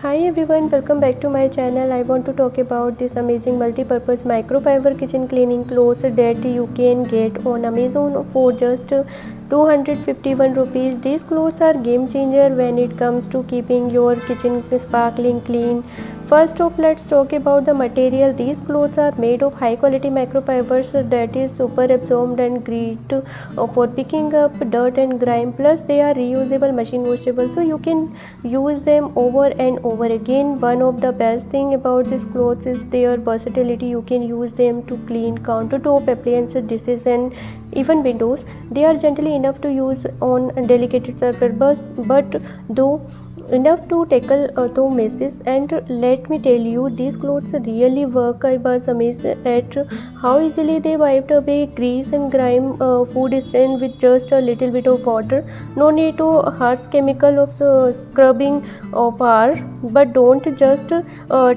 Hi everyone, welcome back to my channel. I want to talk about this amazing multi-purpose microfiber kitchen cleaning clothes that you can get on Amazon for just 251 rupees. These clothes are game changer when it comes to keeping your kitchen sparkling clean. First off, let's talk about the material. These clothes are made of high quality microfibers that is super absorbent and great for picking up dirt and grime. Plus they are reusable, machine washable, so you can use them over and over again. One of the best thing about these clothes is their versatility. You can use them to clean countertop, appliances, dishes and even windows. They are gently enough to use on delicate surfaces, but though enough to tackle through messes. And let me tell you, these clothes really work. I was amazed at how easily they wiped away grease and grime, food stain with just a little bit of water. No need to harsh chemical of scrubbing of our. But don't just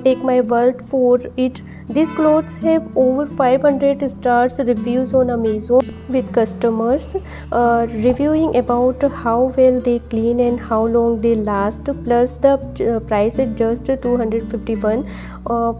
take my word for it. These clothes have over 500 stars reviews on Amazon, with customers reviewing about how well they clean and how long they last. Plus the price is just 251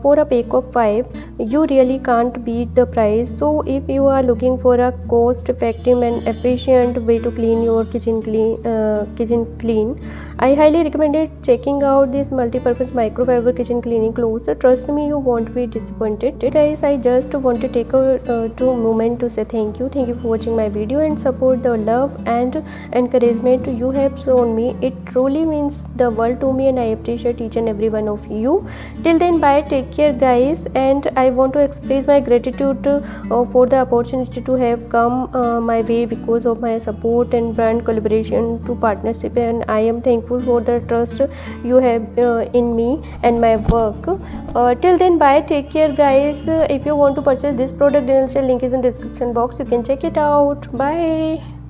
for a pack of 5. You really can't beat the price. So if you are looking for a cost effective and efficient way to clean your kitchen clean, I highly recommend checking out this multi-purpose microfiber kitchen cleaning clothes. Trust me, you won't be disappointed. Guys, I just want to take a moment to say thank you for watching my video and support the love and encouragement you have shown me. It truly means the world to me and I appreciate each and every one of you. Till then, bye, take care guys, and I want to express my gratitude for the opportunity to have come my way because of my support and brand collaboration to partnership, and I am thankful for the trust you have in me and my work. Till then, bye, take care guys. If you want to purchase this product, the link is in description box. You can check it out. Bye.